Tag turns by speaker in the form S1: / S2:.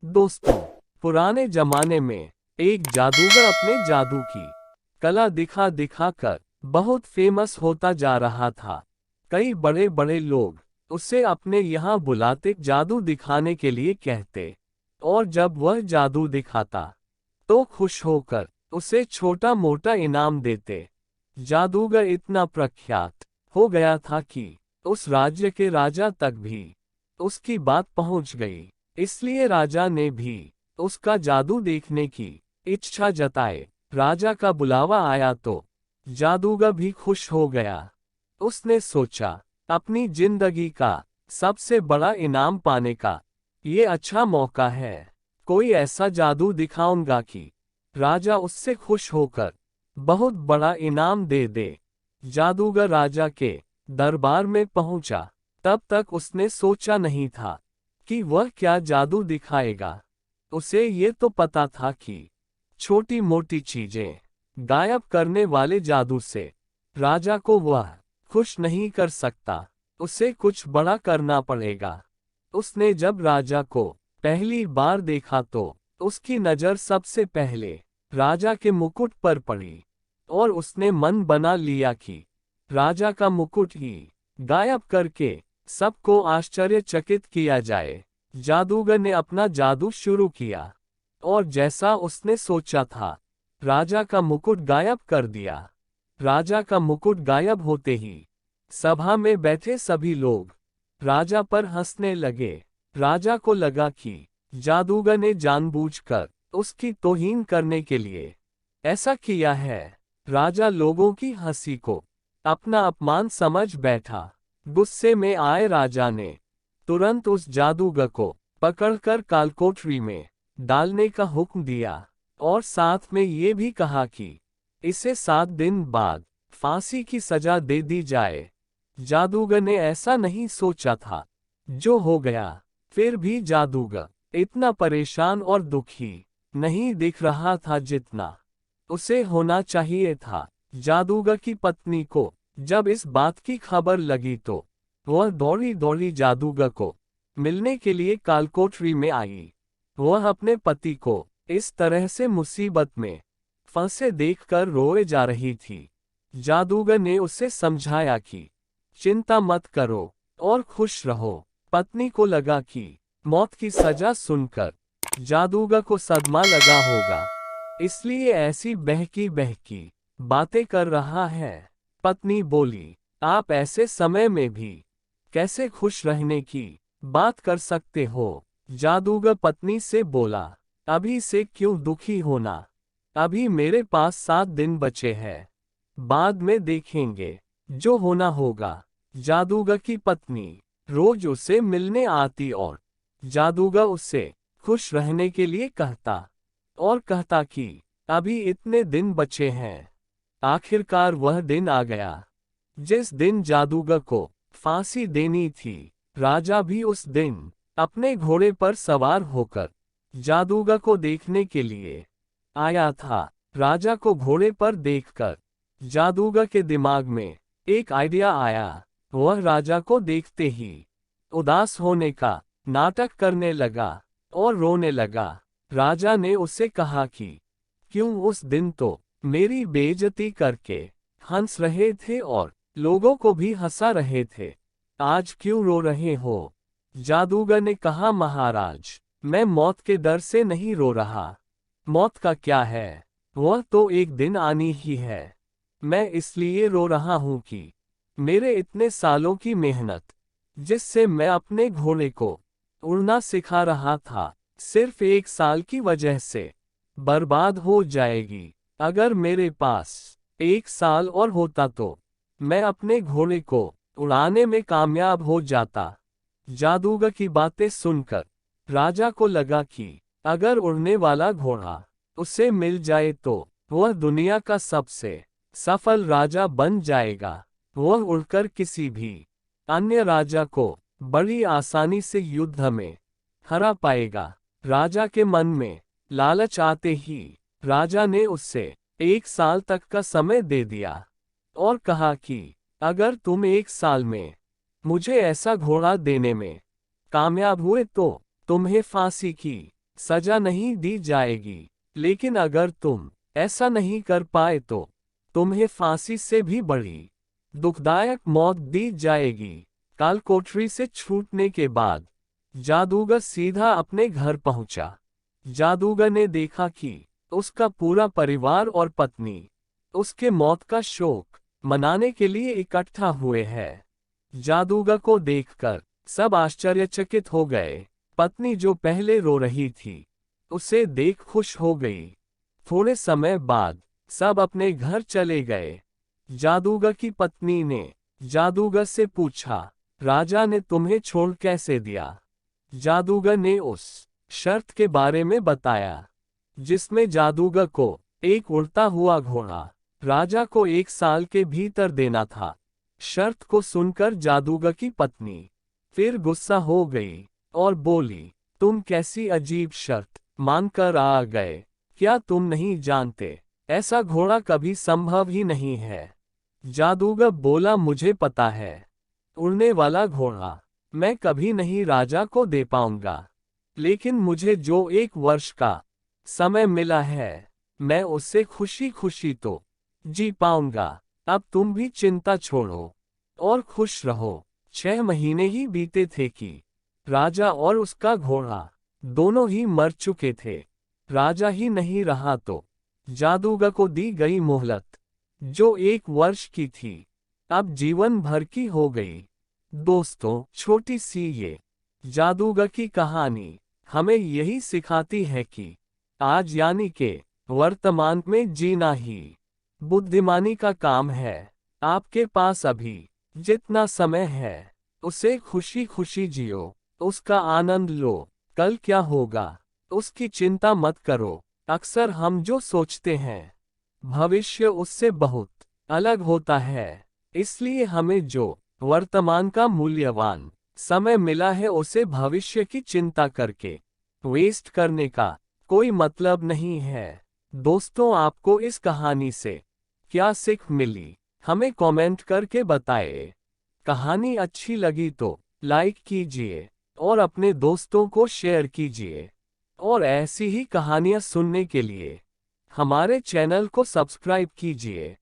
S1: दोस्तों, पुराने जमाने में एक जादूगर अपने जादू की कला दिखा दिखा कर बहुत फेमस होता जा रहा था। कई बड़े बड़े लोग उसे अपने यहाँ बुलाते, जादू दिखाने के लिए कहते, और जब वह जादू दिखाता तो खुश होकर उसे छोटा मोटा इनाम देते। जादूगर इतना प्रख्यात हो गया था कि उस राज्य के राजा तक भी उसकी बात पहुंच गई। इसलिए राजा ने भी उसका जादू देखने की इच्छा जताए। राजा का बुलावा आया तो जादूगर भी खुश हो गया। उसने सोचा, अपनी जिंदगी का सबसे बड़ा इनाम पाने का ये अच्छा मौका है। कोई ऐसा जादू दिखाऊंगा कि राजा उससे खुश होकर बहुत बड़ा इनाम दे दे। जादूगर राजा के दरबार में पहुंचा। तब तक उसने सोचा नहीं था कि वह क्या जादू दिखाएगा। उसे ये तो पता था कि छोटी मोटी चीजें गायब करने वाले जादू से राजा को वह खुश नहीं कर सकता। उसे कुछ बड़ा करना पड़ेगा। उसने जब राजा को पहली बार देखा तो उसकी नजर सबसे पहले राजा के मुकुट पर पड़ी, और उसने मन बना लिया कि राजा का मुकुट ही गायब करके सबको आश्चर्यचकित किया जाए। जादूगर ने अपना जादू शुरू किया, और जैसा उसने सोचा था, राजा का मुकुट गायब कर दिया। राजा का मुकुट गायब होते ही सभा में बैठे सभी लोग राजा पर हंसने लगे। राजा को लगा कि जादूगर ने जानबूझकर उसकी तौहीन करने के लिए ऐसा किया है। राजा लोगों की हंसी को अपना अपमान समझ बैठा। गुस्से में आए राजा ने तुरंत उस जादूगर को पकड़कर कालकोठरी में डालने का हुक्म दिया, और साथ में ये भी कहा कि इसे 7 दिन बाद फांसी की सजा दे दी जाए। जादूगर ने ऐसा नहीं सोचा था, जो हो गया। फिर भी जादूगर इतना परेशान और दुखी नहीं दिख रहा था जितना उसे होना चाहिए था। जादूगर की पत्नी को जब इस बात की खबर लगी तो वह दौड़ी दौड़ी जादूगर को मिलने के लिए कालकोठरी में आई। वह अपने पति को इस तरह से मुसीबत में फंसे देखकर रोए जा रही थी। जादूगर ने उसे समझाया कि चिंता मत करो और खुश रहो। पत्नी को लगा कि मौत की सजा सुनकर जादूगर को सदमा लगा होगा, इसलिए ऐसी बहकी बहकी बातें कर रहा है। पत्नी बोली, आप ऐसे समय में भी कैसे खुश रहने की बात कर सकते हो? जादूगर पत्नी से बोला, अभी से क्यों दुखी होना? अभी मेरे पास 7 दिन बचे हैं। बाद में देखेंगे, जो होना होगा। जादूगर की पत्नी रोज उसे मिलने आती, और जादूगर उससे खुश रहने के लिए कहता, और कहता कि अभी इतने दिन बचे हैं। आखिरकार वह दिन आ गया जिस दिन जादूगर को फांसी देनी थी। राजा भी उस दिन अपने घोड़े पर सवार होकर जादूगर को देखने के लिए आया था। राजा को घोड़े पर देखकर जादूगर के दिमाग में एक आइडिया आया। वह राजा को देखते ही उदास होने का नाटक करने लगा और रोने लगा। राजा ने उसे कहा कि क्यों उस दिन तो मेरी बेइज्जती करके हंस रहे थे और लोगों को भी हंसा रहे थे, आज क्यों रो रहे हो? जादूगर ने कहा, महाराज, मैं मौत के डर से नहीं रो रहा। मौत का क्या है, वह तो एक दिन आनी ही है। मैं इसलिए रो रहा हूं कि मेरे इतने सालों की मेहनत, जिससे मैं अपने घोड़े को उड़ना सिखा रहा था, सिर्फ 1 साल की वजह से बर्बाद हो जाएगी। अगर मेरे पास 1 साल और होता तो मैं अपने घोड़े को उड़ाने में कामयाब हो जाता। जादूगर की बातें सुनकर राजा को लगा कि अगर उड़ने वाला घोड़ा उसे मिल जाए तो वह दुनिया का सबसे सफल राजा बन जाएगा। वह उड़कर किसी भी अन्य राजा को बड़ी आसानी से युद्ध में हरा पाएगा। राजा के मन में लालच आते ही राजा ने उससे 1 साल तक का समय दे दिया, और कहा कि अगर तुम 1 साल में मुझे ऐसा घोड़ा देने में कामयाब हुए तो तुम्हें फांसी की सजा नहीं दी जाएगी, लेकिन अगर तुम ऐसा नहीं कर पाए तो तुम्हें फांसी से भी बड़ी दुखदायक मौत दी जाएगी। कालकोठरी से छूटने के बाद जादूगर सीधा अपने घर पहुंचा। जादूगर ने देखा कि उसका पूरा परिवार और पत्नी उसके मौत का शोक मनाने के लिए इकट्ठा हुए हैं। जादूगर को देखकर सब आश्चर्यचकित हो गए। पत्नी जो पहले रो रही थी, उसे देख खुश हो गई। थोड़े समय बाद सब अपने घर चले गए। जादूगर की पत्नी ने जादूगर से पूछा, राजा ने तुम्हें छोड़ कैसे दिया? जादूगर ने उस शर्त के बारे में बताया, जिसमें जादूगर को एक उड़ता हुआ घोड़ा राजा को 1 साल के भीतर देना था। शर्त को सुनकर जादूगर की पत्नी फिर गुस्सा हो गई और बोली, तुम कैसी अजीब शर्त मानकर आ गए? क्या तुम नहीं जानते, ऐसा घोड़ा कभी संभव ही नहीं है। जादूगर बोला, मुझे पता है, उड़ने वाला घोड़ा मैं कभी नहीं राजा को दे पाऊंगा, लेकिन मुझे जो 1 वर्ष का समय मिला है, मैं उससे खुशी खुशी तो जी पाऊंगा। अब तुम भी चिंता छोड़ो और खुश रहो। 6 महीने ही बीते थे कि राजा और उसका घोड़ा दोनों ही मर चुके थे। राजा ही नहीं रहा तो जादूगर को दी गई मोहलत, जो 1 वर्ष की थी, अब जीवन भर की हो गई। दोस्तों, छोटी सी ये जादूगर की कहानी हमें यही सिखाती है कि आज यानी के वर्तमान में जीना ही बुद्धिमानी का काम है। आपके पास अभी जितना समय है, उसे खुशी खुशी जियो, उसका आनंद लो। कल क्या होगा, उसकी चिंता मत करो। अक्सर हम जो सोचते हैं, भविष्य उससे बहुत अलग होता है। इसलिए हमें जो वर्तमान का मूल्यवान समय मिला है, उसे भविष्य की चिंता करके वेस्ट करने का कोई मतलब नहीं है। दोस्तों, आपको इस कहानी से क्या सीख मिली, हमें कमेंट करके बताएं। कहानी अच्छी लगी तो लाइक कीजिए और अपने दोस्तों को शेयर कीजिए। और ऐसी ही कहानियाँ सुनने के लिए हमारे चैनल को सब्सक्राइब कीजिए।